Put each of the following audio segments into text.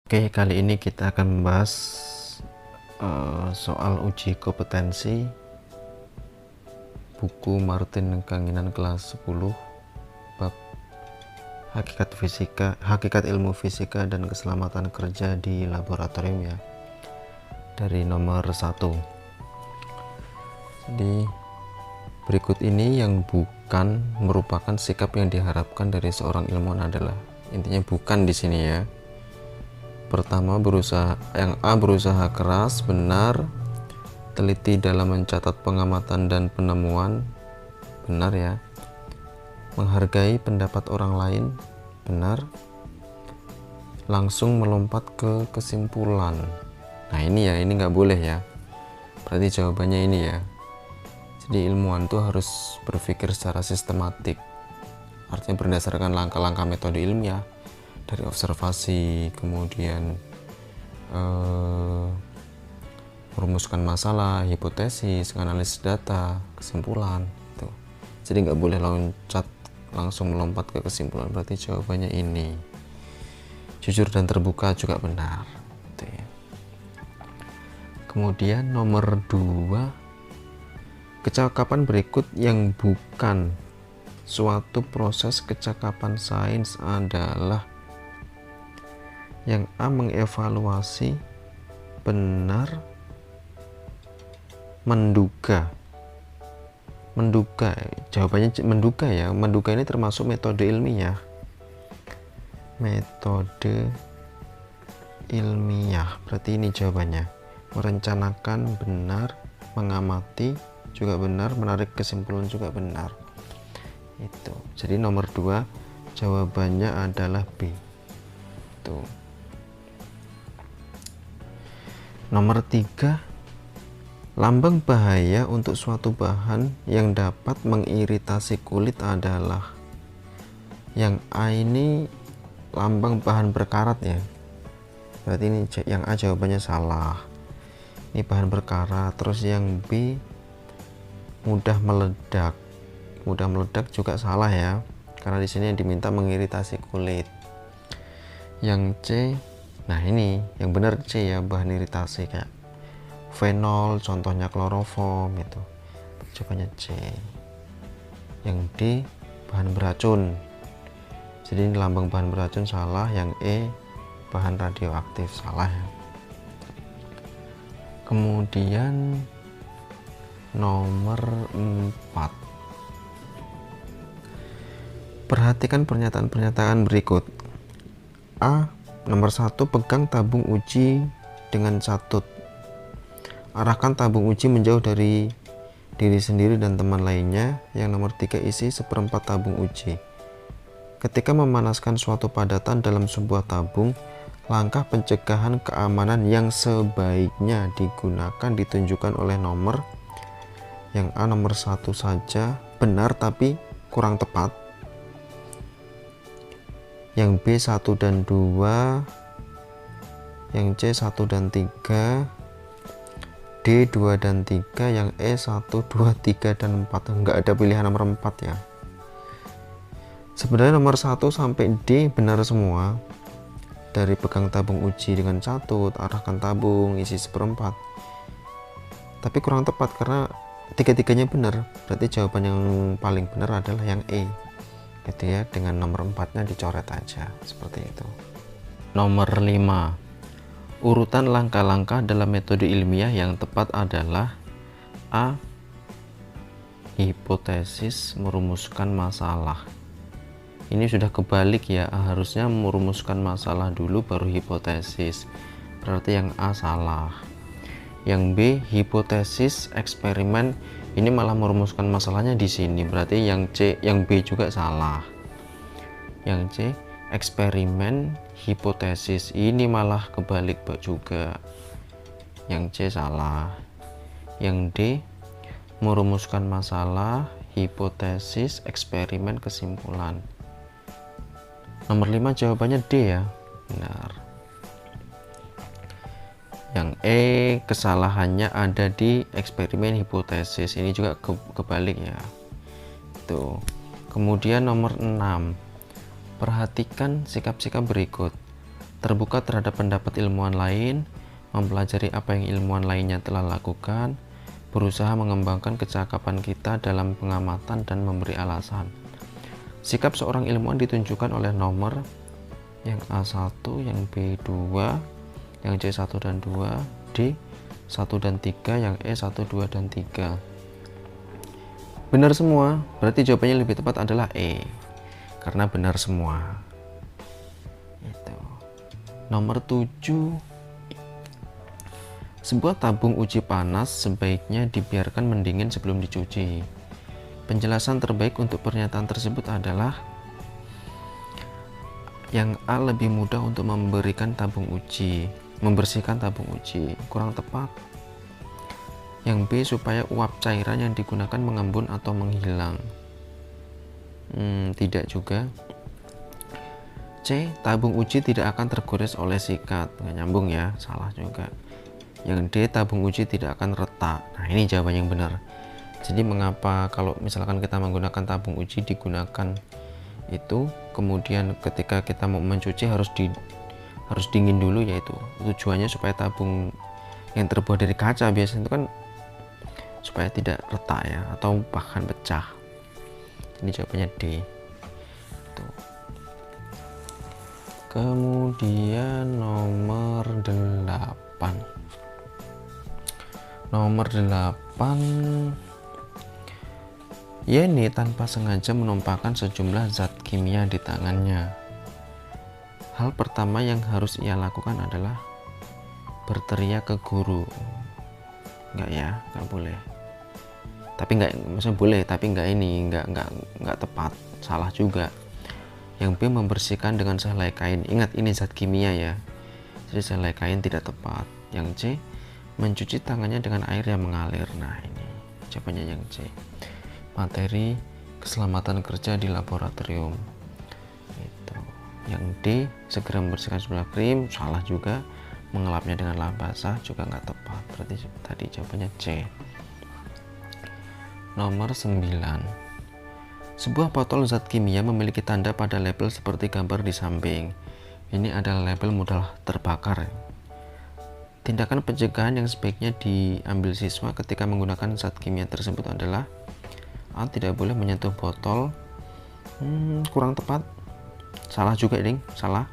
Oke, kali ini kita akan membahas soal uji kompetensi buku Martin Kanginan kelas 10 bab hakikat ilmu fisika dan keselamatan kerja di laboratorium ya, dari nomor 1. Jadi berikut ini yang bukan merupakan sikap yang diharapkan dari seorang ilmuwan adalah, intinya bukan di sini ya. Pertama, yang A berusaha keras, benar. Teliti dalam mencatat pengamatan dan penemuan, benar ya. Menghargai pendapat orang lain, benar. Langsung melompat ke kesimpulan. Nah ini ya, ini nggak boleh ya. Berarti jawabannya ini ya. Jadi ilmuwan tuh harus berpikir secara sistematik, artinya berdasarkan langkah-langkah metode ilmiah, dari observasi, kemudian merumuskan masalah, hipotesis, analisis data, kesimpulan gitu. Jadi nggak boleh langsung melompat ke kesimpulan, berarti jawabannya ini. Jujur dan terbuka juga benar gitu ya. Kemudian nomor 2, kecakapan berikut yang bukan suatu proses kecakapan sains adalah: yang A mengevaluasi, benar. Menduga, jawabannya menduga ya. Menduga ini termasuk metode ilmiah, berarti ini jawabannya. Merencanakan, benar. Mengamati juga benar. Menarik kesimpulan juga benar. Itu jadi nomor 2 jawabannya adalah B. Itu. Nomor 3, lambang bahaya untuk suatu bahan yang dapat mengiritasi kulit adalah: yang A ini lambang bahan berkarat ya, berarti ini yang A jawabannya salah, ini bahan berkarat. Terus yang B mudah meledak juga salah ya, karena di sini yang diminta mengiritasi kulit. Yang C, nah ini yang benar C ya, bahan iritasi kayak fenol, contohnya kloroform, itu jawabannya C. Yang D, bahan beracun, jadi ini lambang bahan beracun salah. Yang E, bahan radioaktif, salah ya. Kemudian nomor 4, perhatikan pernyataan-pernyataan berikut. A, nomor 1, pegang tabung uji dengan catut. Arahkan tabung uji menjauh dari diri sendiri dan teman lainnya. Yang nomor 3, isi seperempat tabung uji. Ketika memanaskan suatu padatan dalam sebuah tabung, langkah pencegahan keamanan yang sebaiknya digunakan ditunjukkan oleh nomor. Yang A nomor 1 saja benar tapi kurang tepat. Yang B 1 dan 2, yang C 1 dan 3, D 2 dan 3, yang E 1, 2, 3, dan 4. Enggak ada pilihan nomor 4 ya. Sebenarnya nomor 1 sampai D benar semua. Dari pegang tabung uji dengan catut, arahkan tabung, isi seperempat. Tapi kurang tepat karena tiga-tiganya benar. Berarti jawaban yang paling benar adalah yang E. Gitu ya, dengan nomor 4-nya dicoret aja seperti itu. Nomor 5, urutan langkah-langkah dalam metode ilmiah yang tepat adalah: A, hipotesis, merumuskan masalah. Ini sudah kebalik ya, harusnya merumuskan masalah dulu baru hipotesis, berarti yang A salah. Yang B, hipotesis, eksperimen, ini malah merumuskan masalahnya di sini, berarti yang B juga salah. Yang C, eksperimen, hipotesis, ini malah kebalik juga, yang C salah. Yang D, merumuskan masalah, hipotesis, eksperimen, kesimpulan. Nomor 5 jawabannya D ya, benar. Yang E, kesalahannya ada di eksperimen, hipotesis, ini juga kebalik ya. Tuh. Kemudian nomor 6, perhatikan sikap-sikap berikut. terbuka terhadap pendapat ilmuwan lain, mempelajari apa yang ilmuwan lainnya telah lakukan, berusaha mengembangkan kecakapan kita dalam pengamatan dan memberi alasan. Sikap seorang ilmuwan ditunjukkan oleh nomor yang A1, yang B2, yang C1 dan 2, D 1 dan 3, yang E1, 2 dan 3. Benar semua, berarti jawabannya lebih tepat adalah E, karena benar semua. Itu. Nomor 7, sebuah tabung uji panas sebaiknya dibiarkan mendingin sebelum dicuci. Penjelasan terbaik untuk pernyataan tersebut adalah yang A, lebih mudah untuk membersihkan tabung uji, kurang tepat. Yang B, supaya uap cairan yang digunakan mengembun atau menghilang. Tidak juga. C, tabung uji tidak akan tergores oleh sikat. Nggak nyambung ya, salah juga. Yang D, tabung uji tidak akan retak. Nah, ini jawaban yang benar. Jadi mengapa kalau misalkan kita menggunakan tabung uji digunakan itu, kemudian ketika kita mau mencuci harus dingin dulu, yaitu tujuannya supaya tabung yang terbuat dari kaca biasanya itu kan supaya tidak retak ya, atau bahkan pecah. Ini jawabannya D. Tuh. Kemudian nomor 8. Yeni tanpa sengaja menumpahkan sejumlah zat kimia di tangannya. Hal pertama yang harus ia lakukan adalah berteriak ke guru. Enggak ya, enggak boleh. Tapi enggak, maksudnya boleh, tapi enggak tepat, salah juga. Yang B, membersihkan dengan sehelai kain. Ingat, ini zat kimia ya, jadi sehelai kain tidak tepat. Yang C, mencuci tangannya dengan air yang mengalir. Nah, ini jawabannya yang C. Materi keselamatan kerja di laboratorium. Itu. Yang D, segera membersihkan sebelah krim. Salah juga. Mengelapnya dengan lap basah juga nggak tepat. Berarti tadi jawabannya C. Nomor 9. Sebuah botol zat kimia memiliki tanda pada label seperti gambar di samping. Ini adalah label mudah terbakar. Tindakan pencegahan yang sebaiknya diambil siswa ketika menggunakan zat kimia tersebut adalah A, tidak boleh menyentuh botol. Kurang tepat. Salah juga, ding. Salah.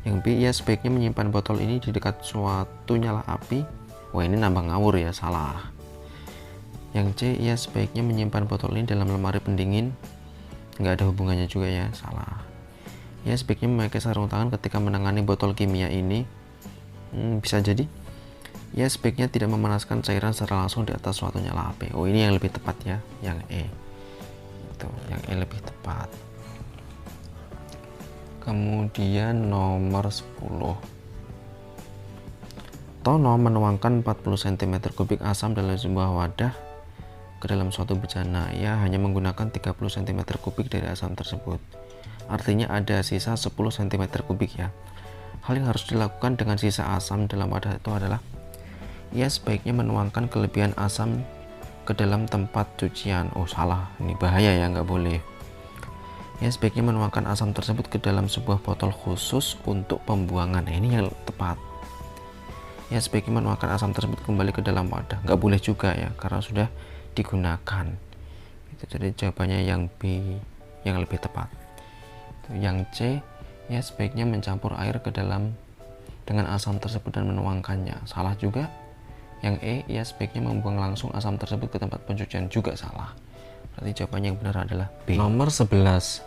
Yang B, ia sebaiknya menyimpan botol ini di dekat suatu nyala api. Wah, ini nambah ngawur ya, salah. Yang C, ia sebaiknya menyimpan botol ini dalam lemari pendingin. Nggak ada hubungannya juga ya, salah. Ia sebaiknya memakai sarung tangan ketika menangani botol kimia ini. Bisa jadi. Ia sebaiknya tidak memanaskan cairan secara langsung di atas suatu nyala api. Oh, ini yang lebih tepat ya, yang E. Itu, yang E lebih tepat. Kemudian nomor 10. Tono menuangkan 40 cm3 asam dalam sebuah wadah ke dalam suatu bejana. Ia hanya menggunakan 30 cm3 dari asam tersebut. Artinya ada sisa 10 cm3 ya. Hal yang harus dilakukan dengan sisa asam dalam wadah itu adalah ia sebaiknya menuangkan kelebihan asam ke dalam tempat cucian. Oh, salah, ini bahaya ya, nggak boleh. Ia sebaiknya menuangkan asam tersebut ke dalam sebuah botol khusus untuk pembuangan. Nah, ini yang tepat. Ia sebaiknya menuangkan asam tersebut kembali ke dalam wadah. Nggak boleh juga ya, karena sudah digunakan. Itu jadi jawabannya yang B, yang lebih tepat. Yang C, ia sebaiknya mencampur air ke dalam dengan asam tersebut dan menuangkannya. Salah juga. Yang E, ia sebaiknya membuang langsung asam tersebut ke tempat pencucian. Juga salah. Berarti jawabannya yang benar adalah B. Nomor 11.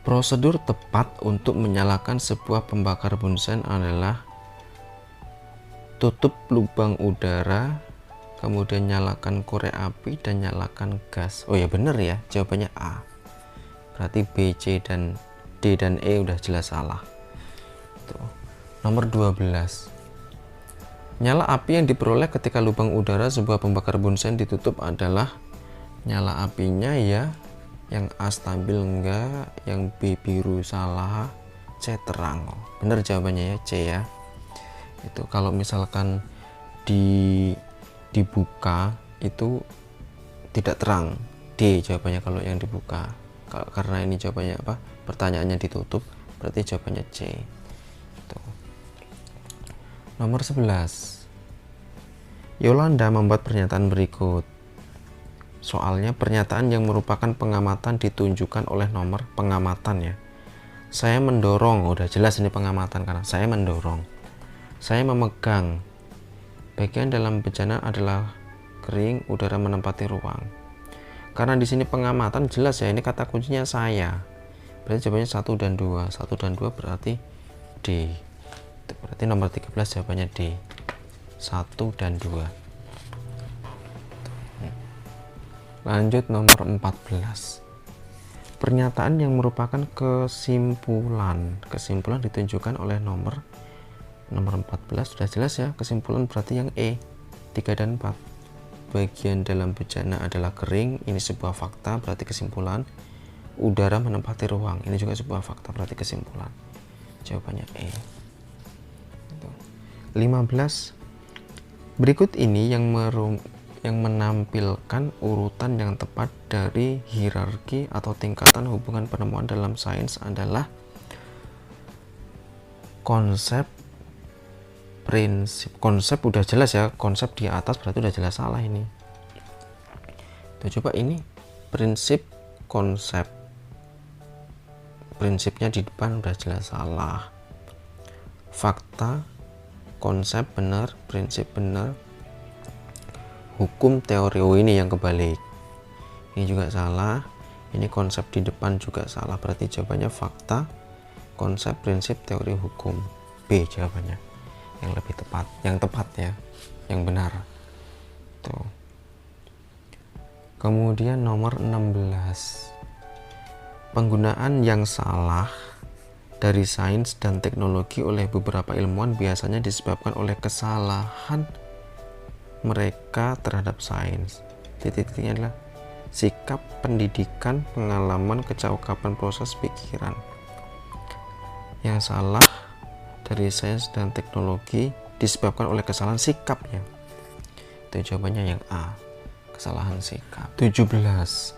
Prosedur tepat untuk menyalakan sebuah pembakar bunsen adalah tutup lubang udara, kemudian nyalakan korek api dan nyalakan gas. Oh ya, benar ya, jawabannya A. Berarti B, C, dan D dan E udah jelas salah. Tuh. Nomor 12. Nyala api yang diperoleh ketika lubang udara sebuah pembakar bunsen ditutup adalah nyala apinya ya, yang A stabil enggak, yang B biru salah, C terang. Benar jawabannya ya, C ya. Itu kalau misalkan dibuka itu tidak terang. D jawabannya kalau yang dibuka. Karena ini jawabannya apa? Pertanyaannya ditutup, berarti jawabannya C. Nomor 11. Yolanda membuat pernyataan berikut. Soalnya pernyataan yang merupakan pengamatan ditunjukkan oleh nomor pengamatan ya. Saya mendorong, udah jelas ini pengamatan karena saya mendorong. Saya memegang. Bagian dalam bejana adalah kering, udara menempati ruang. Karena di sini pengamatan jelas ya, ini kata kuncinya saya. Berarti jawabannya 1 dan 2. 1 dan 2 berarti D. Berarti nomor 13 jawabannya D. 1 dan 2. Lanjut nomor 14. Pernyataan yang merupakan kesimpulan. Kesimpulan ditunjukkan oleh nomor 14. Sudah jelas ya, kesimpulan berarti yang E, 3 dan 4. Bagian dalam bejana adalah kering, ini sebuah fakta berarti kesimpulan. Udara menempati ruang, ini juga sebuah fakta berarti kesimpulan. Jawabannya E. 15. Berikut ini yang menampilkan urutan yang tepat dari hierarki atau tingkatan hubungan penemuan dalam sains adalah konsep, prinsip. Konsep udah jelas ya, konsep di atas berarti udah jelas salah ini. Tuh, coba ini prinsip, konsep. Prinsipnya di depan udah jelas salah. Fakta, konsep benar, prinsip benar. Hukum, teori, oh ini yang kebalik. Ini juga salah. Ini konsep di depan juga salah. Berarti jawabannya fakta, konsep, prinsip, teori, hukum. B jawabannya. Yang lebih tepat. Yang tepat ya. Yang benar. Tuh. Kemudian nomor 16. Penggunaan yang salah dari sains dan teknologi oleh beberapa ilmuwan biasanya disebabkan oleh kesalahan mereka terhadap sains. Titik-titiknya adalah sikap, pendidikan, pengalaman, kecakapan, proses pikiran. Yang salah dari sains dan teknologi disebabkan oleh kesalahan sikapnya. Itu jawabannya yang A, kesalahan sikap. 17.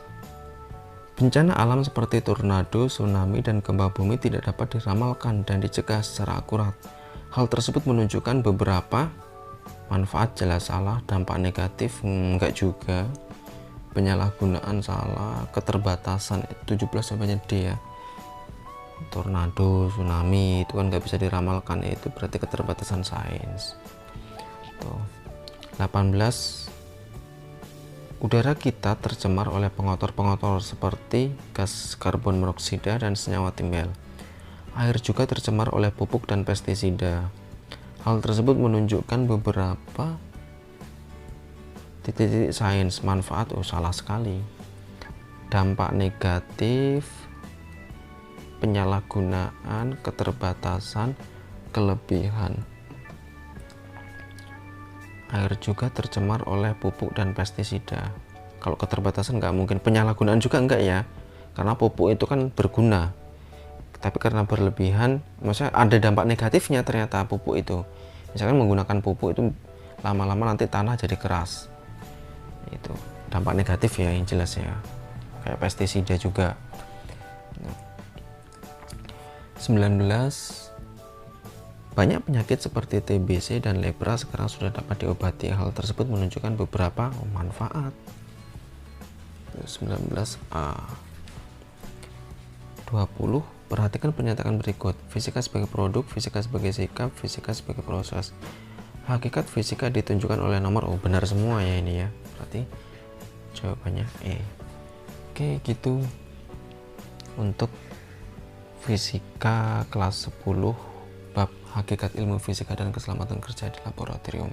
Bencana alam seperti tornado, tsunami, dan gempa bumi tidak dapat diramalkan dan dicegah secara akurat. Hal tersebut menunjukkan beberapa manfaat jelas salah, dampak negatif enggak juga, penyalahgunaan salah, keterbatasan 17 jawabannya D ya. Tornado, tsunami itu kan nggak bisa diramalkan, itu berarti keterbatasan sains. Tuh. 18. Udara kita tercemar oleh pengotor-pengotor seperti gas karbon monoksida dan senyawa timbal. Air juga tercemar oleh pupuk dan pestisida. Hal tersebut menunjukkan beberapa titik-titik sains. Manfaat, oh salah sekali. Dampak negatif, penyalahgunaan, keterbatasan, kelebihan. Air juga tercemar oleh pupuk dan pestisida. Kalau keterbatasan nggak mungkin, penyalahgunaan juga enggak ya, karena pupuk itu kan berguna. Tapi karena berlebihan, maksudnya ada dampak negatifnya ternyata pupuk itu. Misalkan menggunakan pupuk itu lama-lama nanti tanah jadi keras. Itu dampak negatif ya yang jelas ya. Kayak pestisida juga. 19. Banyak penyakit seperti TBC dan lepra sekarang sudah dapat diobati. Hal tersebut menunjukkan beberapa manfaat. 19A. 20. Perhatikan pernyataan berikut. Fisika sebagai produk, fisika sebagai sikap, fisika sebagai proses. Hakikat fisika ditunjukkan oleh nomor. Oh benar semua ya ini ya. Berarti jawabannya E. Oke gitu untuk fisika kelas 10 bab hakikat ilmu fisika dan keselamatan kerja di laboratorium.